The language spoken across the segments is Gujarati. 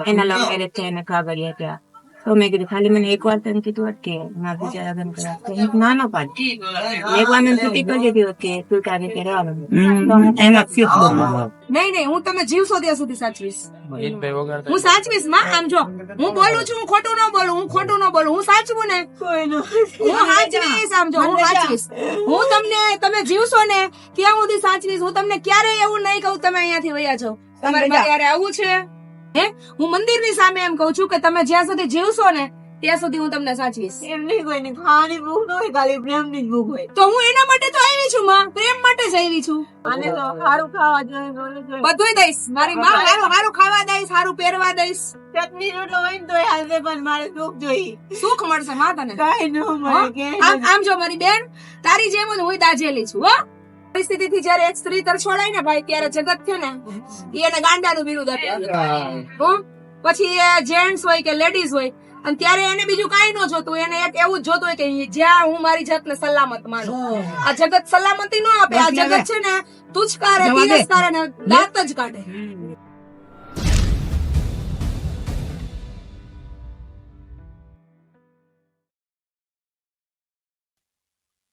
એના લવ મેરેજ છે, એને કાગળિયા ત્યાં. તો મેં કીધું ખાલી મને એક વાર તને કીધું હોત કે મારા બીજા લગ્ન કરવા, તો એક ના ન પાડી. એક વાર મને છૂટી કરી દીધી હોત કે તું તારી રીતે રહેવાનું. નહીં હું તમે જીવશો ત્યાં સુધી સાચવીશ. હું સાચવીશ માં. આમ જો હું બોલું છું, હું ખોટું ન બોલું, હું ખોટું ન બોલું, હું સાચવું ને હું સાચવીશ. આમ જો હું સાચવીશ. હું તમને તમે જીવશો ને ત્યાં સુધી સાચવીશ. હું તમને ક્યારેય એવું નહીં કહું તમે અહીંયાથી વયા જાઓ. તમારે ક્યારે આવું છે હે? હું મંદિરની સામે એમ કઉ છું કે તમે જ્યાં સુધી જીવશો ને ત્યાં સુધી હું તમને સાચવીશ. એમ નહીં કોઈ નહીં, ખાવાની ભૂખ ન હોય, ખાલી પ્રેમની જ ભૂખ હોય. તો હું એના માટે તો આવી છું માં, પ્રેમ માટે જ આવી છું. આને તો સારું ખાવા જોઈએ, બધુંય દઈશ. મારી માં સારું ખાવા દઈશ, સારું પહેરવા દઈશ. ચટણી રોટલો હોય ને તો હાલશે, પણ મારે સુખ જોઈએ. સુખ મળશે માં તને. કઈ ન મળે કે આમ જો મારી બેન, તારી જેમ જ હું દાજેલી છું હો. પરિસ્થિતિથી જયારે એક સ્ત્રી તરછોડાય ને ભાઈ, ત્યારે જગત છે ને એને ગાંડાનું બિરુદ આપ્યું. પછી એ જેન્ટ્સ હોય કે લેડીઝ હોય, અને ત્યારે એને બીજું કઈ ન જોતું, એને એક એવું જ જોતું હોય કે જ્યાં હું મારી જાતને સલામત માનું. આ જગત સલામતી ન આપે. આ જગત છે ને તુચકારે, તિરસ્કારે ને દાંત જ કાઢે.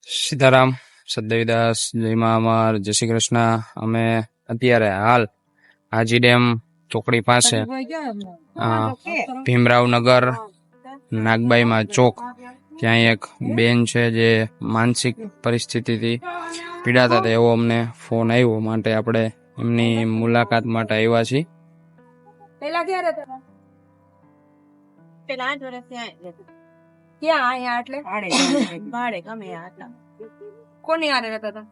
સીતારામ, સદદેવીદાસ, જય મા અમર, જય શ્રી કૃષ્ણ. અમે અત્યારે હાલ હાજી ડેમ ચોકડી પાસે ભીમરાવનગર નાગબાઈમાં ચોક, ત્યાં એક બેન છે જે માનસિક પરિસ્થિતિથી પીડાતા હતા, એવો અમને ફોન આવ્યો, માટે આપણે એમની મુલાકાત માટે આવ્યા છીએ. પેલા ક્યાં રહેતા? પેલા 8 વર્ષથી ક્યાં? અહીંયા એટલે ભાડે ગમે આટલા. કોની હારે રહેતા હતા?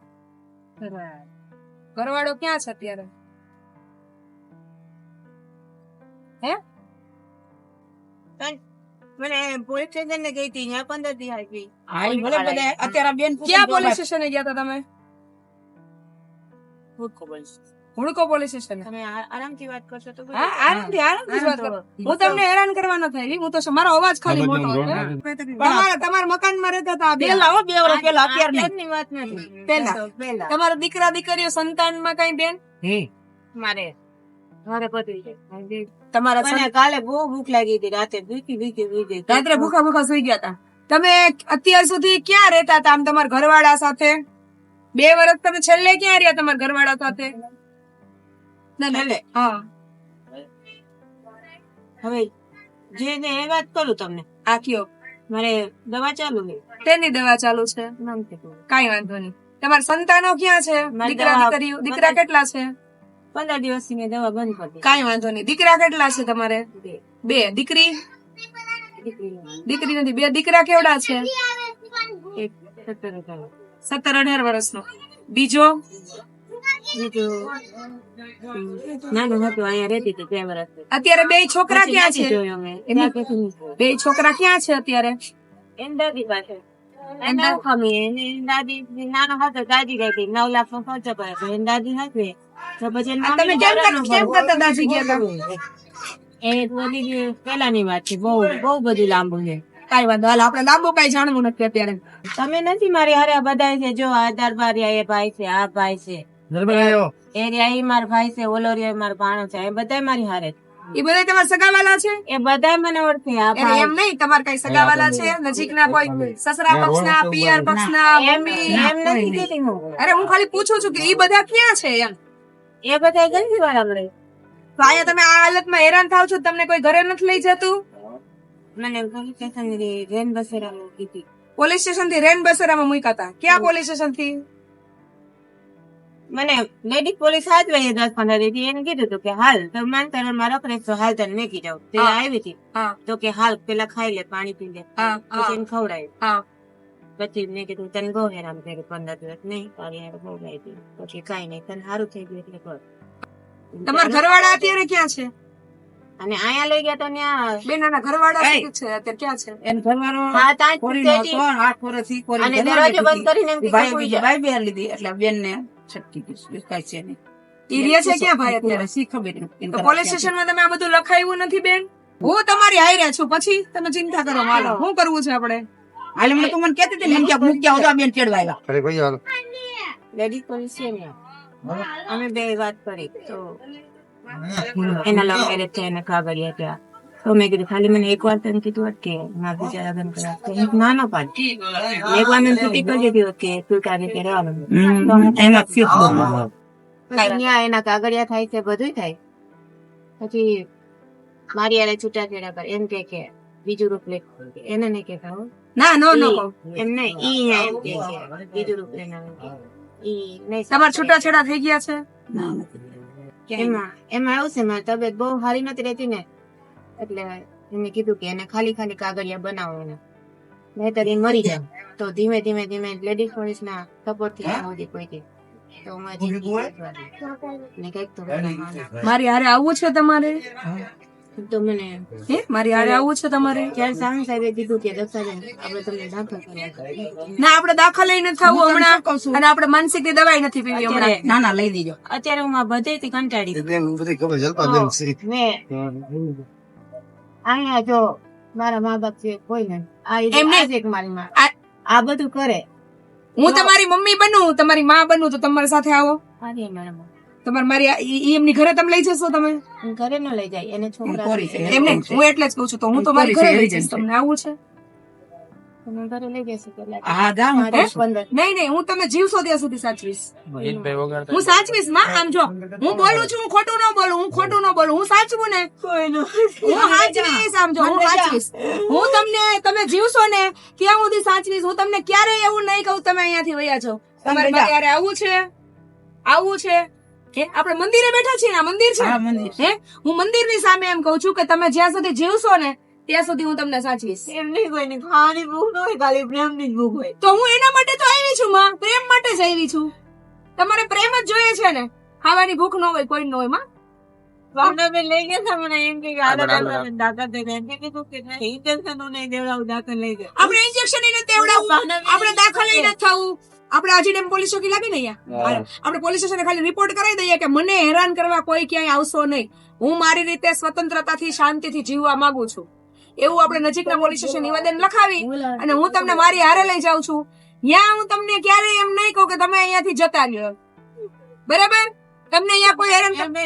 ઘરવાળો ક્યાં છે અત્યારે? હે? મને પોલીસ સ્ટેશન ને ગઈ હતી, ત્યાં 15 દી આવી. અત્યારે બેન ક્યાં પોલીસ સ્ટેશને ગયા હતા તમે? હુડકો પોલીસ સ્ટેશન. તમે આરામથી વાત કરશો તો? હા, આરામથી વાત કરો. હું તમને હેરાન કરવા ન થઈ. હું તો મારો અવાજ ખાલી મોટો હતો. તમારા મકાનમાં રહેતા હતા પેલા 2 વર્ષ પહેલા, અત્યારની વાત નથી. પહેલા તમારા દીકરા દીકરીઓ સંતાનમાં કઈ બેન? મારે પતિ તમારા મને કાલે બહુ ભૂખ લાગી હતી, રાતે ભૂખી રાત્રે ભૂખા સુઈ ગયા હતા. તમે અત્યાર સુધી ક્યાં રહેતા હતા આમ તમારા ઘરવાળા સાથે? 2 વર્ષ તમે છેલ્લે ક્યાં રહ્યા તમારા ઘરવાળા સાથે? હા, હવે જે ને એ વાત કરું તમને. આ કયો મારે દવા ચાલુ છે. તેની દવા ચાલુ છે? કઈ વાંધો નહીં. તમારા સંતાનો ક્યાં છે? દીકરા દીકરીઓ? દીકરા કેટલા છે? 15 દિવસથી મેં દવા બંધ કરી. કઈ વાંધો નહીં. દીકરા કેટલા છે તમારે? 2. દીકરી? દીકરી નથી. 2 દીકરા કેવડા છે? 17-18 વર્ષનો. બીજો? નાનું હતું, અહીંયા રહેતી હતી 2 વર્ષ. અત્યારે 2 છોકરા ક્યાં છે? 2 છોકરા ક્યાં છે અત્યારે? એની દાદી પાસે. દાદી નાનો હતો, દાદી ગઈ હતી. 9 લાખ નો ખર્ચો કર્યો. એની દાદી હતી તો પછી તમે કેમ કરતા દાદી ગયા હતા? એ બધી પેલાની વાત છે. બહુ બધું લાંબુ છે. કઈ વાંધો, હાલ આપણે લાંબુ કઈ જાણવું નથી અત્યારે. તમે નથી મારી હારે બધા છે. જો આ દરબારિયા એ ભાઈ છે, આ ભાઈ છે, એ મારા ભાઈ છે, ઓલોરિયા મારો ભાણો છે, એ બધા મારી હારે. એ બધા તમારા સગાવાલા છે? એ બધા મને ઓળખે. એમ નહીં, તમારે કઈ સગાવાલા છે નજીકના? કોઈ સસરા પક્ષના, પિયર પક્ષના, મમ્મી? એમ નથી કેતી હું. અરે હું ખાલી પૂછું છું કે એ બધા ક્યાં છે એમ. એ બધા ગંજી વાળા મળે. તો અહીંયા તમે આ હાલતમાં હેરાન થાવ છો, તમને કોઈ ઘરે નથી લઈ જતું? મને પોલીસ સ્ટેશન રેન બસેરામાં કીધી. પોલીસ સ્ટેશન થી રેન બસેરામાં મૂક્યા હતા? ક્યાં પોલીસ સ્ટેશન થી? મને લેડી પોલીસ હાથ વહી 10-15 દી એને કીધું હતું કે હાલ તો માનતરમાં રખડે તો હાલ તને મેકી જાવ. તે આવી હતી તો કે હાલ પેલા ખાઈ લે, પાણી પી લે, પછી એને ખવડાવ્યું. પછી મેં કીધું તને બહુ હેરાન કર્યું 15 દિવસ. નહીં, તારી યાર બહુ લાગી. પછી કઈ નહીં, તને સારું થઈ ગયું એટલે કર. તમારા ઘરવાળા અત્યારે ક્યાં છે? અને આયા લઈ ગયા તો ત્યાં બેનાના ઘરવાળા છે અત્યારે ક્યાં છે? એન ઘરવાળો 8 વર્ષથી અને દરવાજો બંધ કરીને એમ ભાઈ બેર લીધી એટલે બેન ને છટકી ગઈ. કઈ છે નહીં. ઈરિયા છે ક્યાં ભાઈ અત્યારે? સી ખબર નહીં. તો પોલીસ સ્ટેશનમાં તમે આ બધું લખાયું નથી બેન? હું તમારી હારે છું, પછી તમે ચિંતા કરો. હાલો, શું કરવું છે આપણે? હાલે મને તો મને કહેતી હતી ને કે મૂક્યા હોતા બેન ચડવા આવ્યા. અરે કોઈ હાલ લેડી પોલીસ છે ને, અમે બે વાત કરી તો એના લવ મેરેજ થયા એના કાગળિયા ત્યાં. તો મેં કીધું ખાલી મને એક વાર તને કીધું હોત કે મારા બીજા લગ્ન કરવા તો હું ના ના પાડી. એક વાર મેં છૂટી કરી દીધી હોત કે તું તારી રીતે રહેવાનું. ત્યાં એના કાગળિયા થાય છે, બધું થાય. પછી મારી યારે છૂટાછેડા કરે એમ કે બીજું રૂપ લે, એને નહીં કેતા હો. ના નો નો એમ નહીં, ઈ એમ કે બીજું રૂપ લઈને આવે કે ઈ નહીં. તમારા છૂટાછેડા થઈ ગયા છે? એમાં એવું છે મારી તબિયત બહુ સારી નથી રહેતી ને, એટલે એને કીધું કે એને ખાલી કાગળિયા બનાવો એને, નહીતર એ મરી જાય. તો ધીમે ધીમે લેડીઝ પોલીસ ના સપોર્ટ થી આ બધી કોઈ તો મારી હારે આવવું છે તમારે? તો મને મારી હારે આવવું છે તમારે? જયારે સામે સાહેબે કીધું કે દક્ષાબેન આપણે તમને દાખલ કરવા. ના, આપણે દાખલ લઈને થવું હમણાં, અને આપણે માનસિક ની દવાઈ નથી પીવી હમણાં. ના ના લઈ દીજો. અત્યારે હું બધેથી કંટાળી મેં અહીંયા જો મારા મા બાપ છે કોઈ નહીં, મારી માં આ બધું કરે. હું તમારી મમ્મી બનું, તમારી માં બનું તો તમારી સાથે આવો. તમારે મારી એમની ઘરે તમે લઈ જશો? તમે ઘરે ન લઈ જાય, એને છોકરા એમને હું એટલે જ કહું છું, તો હું તો મારી ઘરે લઈ જઈશ. તમને આવું છે? ઘરે લઈ જશે નહીં, હું તમે જીવશો ત્યાં સુધી સાચવીશ. હું સાચવીશ માં. આમ જો હું બોલું છું, હું ખોટું ન બોલું, હું સાચવું ને, હું સાચવીશ. આમ જો હું સાચવીશ, હું તમને, તમે જીવશો ને ત્યાં સુધી સાચવીશ. હું તમને ક્યારેય એવું નહીં કહું તમે અહીંયાથી વયા જાઓ. તમારે ક્યારે આવવું છે? આપણે મંદિરે બેઠા છીએ ને, આ મંદિર છે. હું મંદિર ની સામે એમ કઉ છું કે તમે જ્યાં સુધી જીવશો ને ત્યાં સુધી હું તમને સાચવીશ. એમ નહીં, કોઈ નહીં ખાવાની ભૂખ ન હોય, ખાલી પ્રેમ ની ભૂખ હોય. તો હું એના માટે તો આવી છું માં, પ્રેમ માટે જ આવી છું. તમારે પ્રેમ જ જોઈએ છે ને, ખાવાની ભૂખ ન હોય, કોઈ ન હોય માં. ભાવનાબેન લઈ ગયા હતા મને એમ કે દાખલ થઈ ગયા, એમ કીધું કે ઇન્જેક્શન નહીં દેવડાવું, દાખલ લઈ ગયા. આપણે ઇન્જેક્શન નથી દેવડાવવું, આપણે દાખલ નથી થવું. આપણે આજે ડેમ પોલીસ ચોકી લાગી ને અહીંયા, આપણે પોલીસ સ્ટેશને ખાલી રિપોર્ટ કરાવી દઈએ કે મને હેરાન કરવા કોઈ ક્યાંય આવશો નહીં, હું મારી રીતે સ્વતંત્રતાથી શાંતિથી જીવવા માંગુ છું, એવું આપણે નજીકના પોલીસ સ્ટેશન નિવેદન લખાવી અને હું તમને મારી હારે લઈ જાઉં છું. ત્યાં હું તમને ક્યારેય એમ નહીં કહું કે તમે અહીંયાથી જતા રહ્યો, બરાબર? તમને અહીંયા કોઈ હેરાન તમે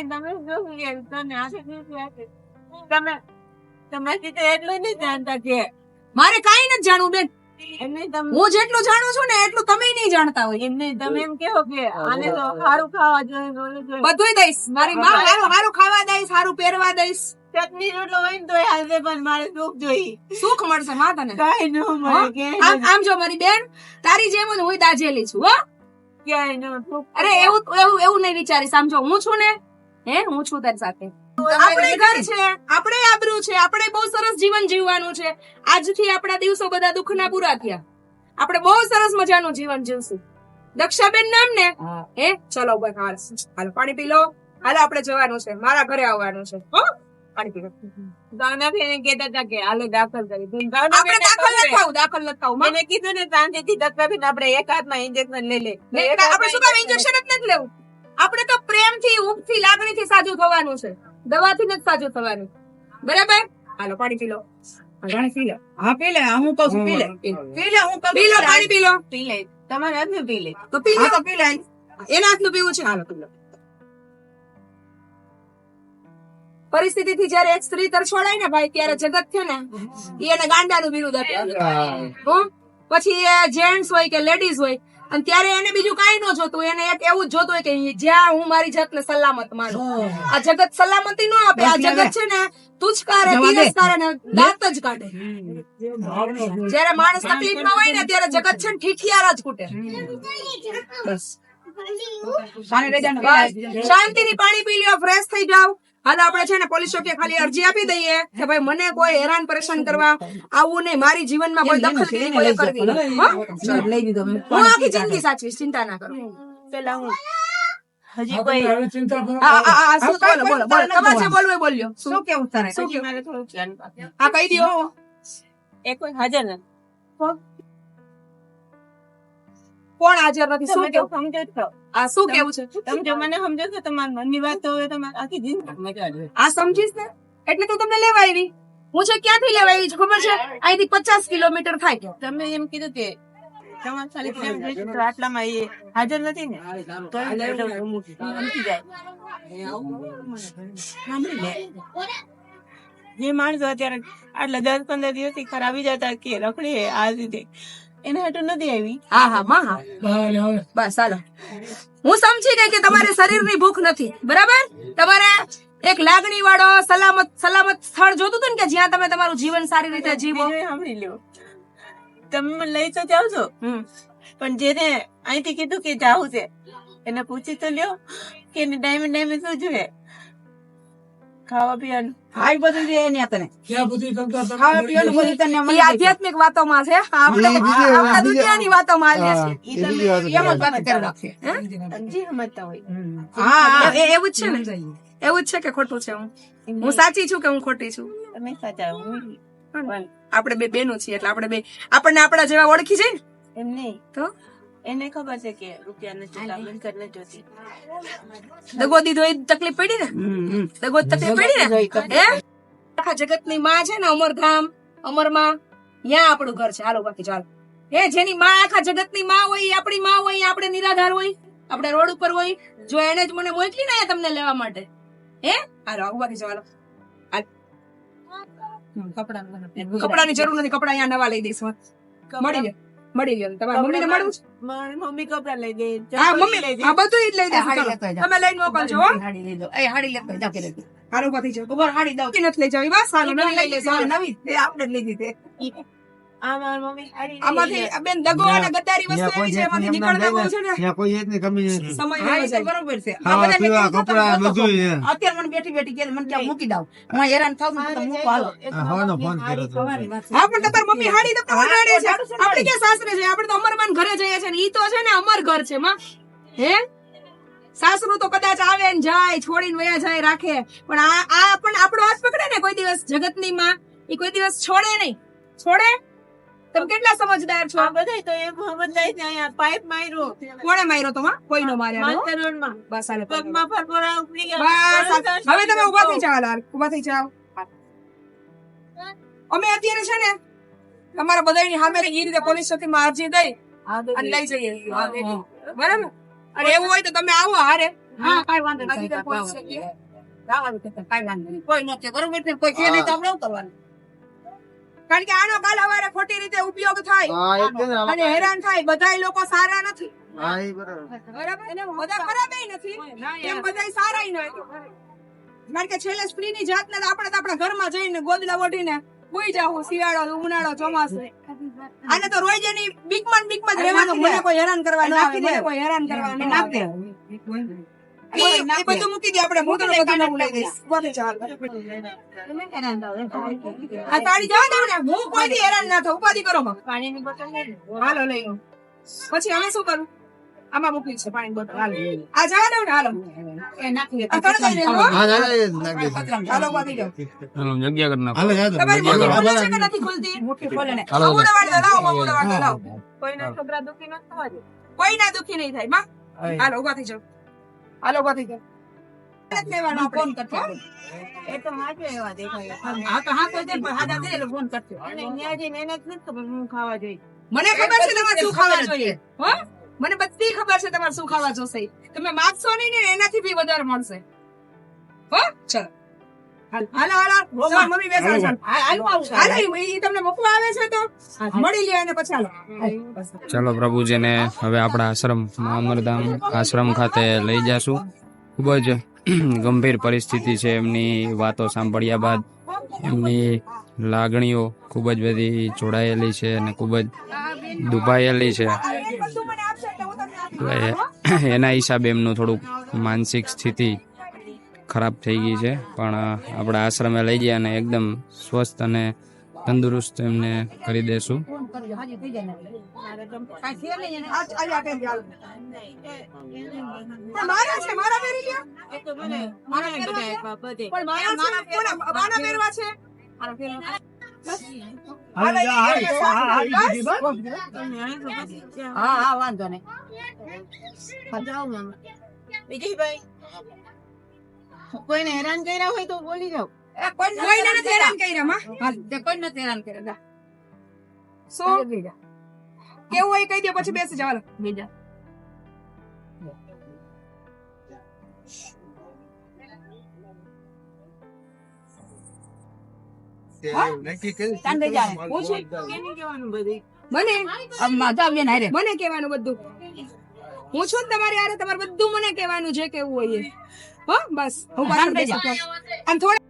એટલું નહીં જાણતા કે મારે કઈ નથી જાણવું બેન. હું જેટલું જાણું છું ને એટલું તમે નહીં જાણતા હોય. એમને તમે એમ કેવો કે આને તો સારું ખાવા જોઈએ, બધું દઈશ. મારી માં સારું ખાવા દઈશ, સારું પહેરવા દઈશ. ચટણી રોટલો હોય ને તો હાલશે, પણ મારે સુખ જોઈએ. સુખ મળશે માં તને? કઈ ન મળે. આમ જો મારી બેન, તારી જેમ જ હું દાજેલી છું. હો, ક્યાંય ન. અરે એવું નહીં વિચારીશ. આમ જો હું છું ને, હું છું તારી સાથે. આપણે ઘર છે, આપણે આબરૂ છે, આપણે બહુ સરસ જીવન જીવવાનું છે. આજથી આપણા દિવસો બધા દુઃખના પૂરા થયા. આપણે બહુ સરસ મજાનું જીવન જીવશું. દક્ષાબેન નામ ને ચલો હાલો પાણી પી લો. હાલો આપણે જવાનું છે, મારા ઘરે આવવાનું છે. હો, પાણી પી લો. કેતા હતા કે હાલો દાખલ કરી. આપણે દાખલ નથી થવું. મેં કીધું ને શાંતિથી દક્ષાબેન આપણે એક હાથમાં ઇન્જેક્શન લઈ લે. આપણે શું કામ ઇન્જેક્શન જ નથી લેવું? આપણે તો પ્રેમથી, ઊંઘથી, લાગણીથી સાજું થવાનું છે, દવાથી નથી સાજું થવાનું. બરાબર? હાલો પાણી પી લો. પી લે. હા પી લે, હું કહું છું પી લે. પી લો પાણી પી લો. પી લે, તમારે હાથનું પી લે. તો પી લો. પી લે. એના હાથનું પીવું છે. હાલો પી લો. પરિસ્થિતિથી જયારે એક સ્ત્રી તરછોડાય ને ભાઈ, ત્યારે જગત છે ને એને ગાંડાનું બિરુદ આપ્યું. પછી એ જેન્ટ્સ હોય કે લેડીઝ હોય, અને ત્યારે એને બીજું કઈ ન જોતું, એને એક એવું જ જોતું હોય કે જ્યાં હું મારી જાતને સલામત માનું. આ જગત સલામતી ન આપે. આ જગત છે ને તુચકારે, તિરસ્કારે ને દાંત જ કાઢે. જયારે માણસ તકલીફમાં હોય ને ત્યારે જગત છે ને ઠીઠિયારા જ કૂટે. શાંતિથી પાણી પી લ્યો, ફ્રેશ થઈ જાવ. હાલ આપણે છે ને પોલીસ ચોકી ખાલી અરજી આપી દઈએ કે ભાઈ મને કોઈ હેરાન પરેશાન કરવા આવું નહીં, મારી જીવનમાં કોઈ દખલ કરવી. લઈ દીધો. હું આખી જિંદગી સાચવીશ, ચિંતા ના કરો. પેલા હું હજી કોઈ બોલો તમારે જે બોલવું એ બોલ્યો. શું કેવું તારે? શું કેવું? મારે થોડું ધ્યાન હા કહી દો. એ કોઈ હાજર નથી. કોણ હાજર નથી? શું તમે કેવું? સમજો છો? આ શું કેવું છે? તમે જો મને સમજો છો, તમારા મનની વાત તો હવે તમારે આખી જિંદગી મજા આવે. આ સમજીશ ને એટલે તો તમને લેવા આવી. હું છે ક્યાંથી લેવા આવી છું ખબર છે? અહીંથી 50 કિલોમીટર થાય. તમે એમ કીધું કે તમારે ખાલી પ્રેમ જોઈતું તો આટલામાં એ હાજર નથી ને તો મૂકી જાય. જે માણસો અત્યારે આટલા 10-15 દિવસથી ખરાબ આવી જતા કે રખડી આ રીતે એના હાટું નથી આવી. હા હા માં હા બસ ચાલો હું સમજી ગઈ કે તમારે શરીરની ભૂખ નથી બરાબર. તમારે એક લાગણી વાળો સલામત સ્થળ જોતું હતું ને કે જ્યાં તમે તમારું જીવન સારી રીતે જીવો. બીજું સાંભળી લ્યો, તમે મને લઈ તો જાવ છો પણ જેને અહીંથી કીધું કે જાવું છે એને પૂછી તો લ્યો કે એને ટાઈમે શું જોઈએ ખાવા પીવાનું. હા, ઈ બધું છે ને તને. ખાવા પીવાનું બધું તને ઈ મળી જાય. આધ્યાત્મિક વાતોમાં છે. આપણા દુનિયાની વાતોમાં આવીએ છીએ. એમ જ વાત કરી રાખશે. જે સમજતા હોય. હા, એવું જ છે ને, એવું જ છે કે ખોટું છે. હું સાચી છું કે હું ખોટી છું? તમે સાચા હો. આપણે બે બેનો છીએ એટલે આપણને આપણા જેવા ઓળખી જાય ને. એમ નહીં તો એને ખબર છે કે રૂપિયા નથી મિલકત નથી જોતી. દગો દીધો એ તકલીફ પડી ને, દગો તકલીફ પડી ને. હે આખા જગતની માં છે ને અમરધામ અમરમાં, ત્યાં આપણું ઘર છે. હાલો બાકી ચાલો. હે જેની માં આખા જગતની માં હોય, ઈ આપણી માં હોય, આપણે નિરાધાર હોય, આપણે રોડ ઉપર હોય. જો એને જ મને મોકલી ને તમને લેવા માટે, હે હાલો આવું બાકી ચાલો. કપડાની જરૂર નથી, કપડા અહીંયા નવા લઈ દઈશું. મળી ગયો તમારા મમ્મીને મળવું છે? મારી મમ્મી કપડા લઈ દે. હા મમ્મી, હા બધું ઈ જ લઈ હાડી દે. લેતો જા. તમે લઈને મોકલજો હો. હાડી લઈ લો. એ હાડી લેતો જા કે લેતો. હાલો બાકી જાઓ. ઉપર હાડી દઉં. નથી લઈ જાવ બસ. હાલો નવી લઈ લેજો. નવી એ આપણે જ લીધી છે. આ મારી મમ્મી સાડી લઈ આમાંથી જાય. બેન દગો અને ગદ્દારી વસ્તુ એવી છે, એમાંથી નીકળતા બહુ છે ને ત્યાં કોઈ એક ની કમી નથી. સમય હા, એવો ઈ તો જાય. બરોબર છે. આ ખાવા બધા પીવા મેં કીધું કપડા તમે બધું છે. અત્યારે મને બેઠી કે મને ક્યાં મૂકી દઉં. હું હેરાન થાઉં છું તો મૂકો હાલો. હવાનો ફોન કર્યો હતો. હા પણ તમારી મમ્મી હાડી તમને ઓઢાડે છે. આપણે ક્યાં સાસરે છે? આપણે તો અમરમાન ઘરે જઈએ છીએ ને. ઈ તો છે ને અમર ઘર છે માં. હે સાસરું તો કદાચ આવે ને જાય, છોડીને વયા જાય રાખે, પણ આ પણ આપણો હાથ પકડે ને કોઈ દિવસ. જગતની માં ઈ કોઈ દિવસ છોડે નહીં. છોડે? તમે કેટલા સમજદાર છો. આ બધાય તો એમ સમજાય છે અહીંયા પાઇપ માર્યો કોણે માર્યો તો માં? કોઈ નો માર્યો. માસ્ટરોનમાં. બસ હાલે પગમાં ફરફરા ઉપડી બસ ગયા. હવે તમે ઉભા થઈ જાઓ. હાલ ઉભા થઈ જાઓ. અમે અત્યારે છે ને તમારા બધાની સામે ઈ રીતે પોલીસ ચોકીમાં અરજી દઈ અને લઈ જઈએ. બરાબર? અને એવું હોય તો તમે આવો હારે. હા, કાંઈ વાંધો નહીં. ગાંધીનગર પોલીસ ચોકી. જવાનું છે તો કાંઈ વાંધો નહીં. કોઈ નથી બરોબર છે. કોઈ છે નહીં તો આપણે શું કરવાનું? કારણ કે આનો કાલ હવારે ખોટી રીતે ઉપયોગ થાય હા, એક છે ને આમાં. અને હેરાન થાય. બધાય લોકો સારા નથી. હા, ઈ બરાબર. બરાબર? બધા ખરાબ નથી એમ બધાય સારા નથી. કારણ કે છેલ્લે સ્ત્રીની જાતને તો આપણે તો આપણા ઘરમાં જઈને ગોદડા ઓઢીને સુઈ જાવું. શિયાળો, ઉનાળો, ચોમાસું. આને તો રોજ એની બીકમાં જ રહેવાનું. મને કોઈ હેરાન કરવા ન આવે. મને કોઈ હેરાન કરવા ન નાખ દે. આવે. એ બધું મૂકી દે. આપણે મોટું બધું નવું લઈ દઈશ. બધું ચાલ. આ તાળી જવા દઉં ને. હું કોઈથી હેરાન ના થાઉં. ઉપાધિ કરો માં. પાણીની બોટલ લઈ લો. હાલો લઈ લો. પછી અમે શું કરું? આમાં મૂકી છે પાણી બોટલ. હાલો આ જવા દઉં ને. હાલો એ નાખી દે. આ કડકાઈ દે, હો. હા, ના, ના, એ જ નાખી દે. હાલો ઉપાધિ જાઓ. હાલો, જગ્યા કરી નાખો. હાલો, જા તો. તમારી જગ્યા મોટી કરો. ખુલે છે કે નથી ખુલતી? મુઠ્ઠી ખોલે ને. હાલો, બબુડા વાળો લાવો. બબુડા વાળો લાવો. કોઈના છોકરા દુખી ન થવા દે. કોઈ ના દુખી નહીં થાય માં. હાલો ઉભા થઈ જાઓ. હાલો ઉભા થઈ જાઓ. લેવાનો આપણે. ફોન કરજો. એ તો હાચો એવા દેખાય. હા તો હા તો દે પણ હાડા દે એટલે ફોન કરજો. અને ત્યાં જઈને એને જ નથી ખબર હું ખાવા જોઈએ. મને ખબર છે તમારે શું ખાવા જોઈએ. હો મને બધી ખબર છે તમારે શું ખાવા જોશે. તમે માગશો નહીં ને એનાથી બી વધારે મળશે. હો ચલો હાલો હાલો તમારી મમ્મી બેસાડો છો. હાલો આવું. હાલો ઈ તમને મૂકવા આવે છે તો મળી લે અને પછી હાલો. ચાલો પ્રભુજીને હવે આપણા આશ્રમ અમરધામ આશ્રમ ખાતે લઈ જાશું. ખૂબ જ ગંભીર પરિસ્થિતિ છે. એમની વાતો સાંભળ્યા બાદ એમની લાગણીઓ ખૂબ જ બધી જોડાયેલી છે અને ખૂબ જ દુભાયેલી છે. બધું મને આપશે એટલે હું તમને આપીશ. એટલે એના હિસાબે એમનું થોડુંક માનસિક સ્થિતિ ખરાબ થઈ ગઈ છે. પણ આપણા આશ્રમે લઈ ગયા અને એકદમ સ્વસ્થ અને તંદુરસ્ત એમને કરી દેશું. ફોન કરજો. હાજી થઈ જાય ને. કાંઈ છે નહીં એને. આ આપે ચાલો. પણ મારા છે મારા પહેરી લ્યો. એ તો મને બધા બધે. પણ મારા છે કોના બાના પહેરવા છે. હાલો ફેરો. હાલો ઈ હા હા વાંધો નહીં. જાઓ મામા. વિજયભાઈ કોઈને હેરાન કર્યા હોય તો બોલી જાઓ. કોઈને નથી હેરાન કર્યા માં. હાલ તે કોઈ નથી હેરાન કરે. જા. શું કેવું હોય કહી દો પછી બેસી જાવ હાલો. બીજા નક્કી કરી ચાંદે જાય. પૂછું. કેને કહેવાનું બધું મને अब माता अब ये नहीं रे મને કહેવાનું બધું હું છું ને તમારી હારે તમારે બધું મને કહેવાનું જે કેવું હોય એ. હો બસ હું પાછળ બેસું. આમ થોડા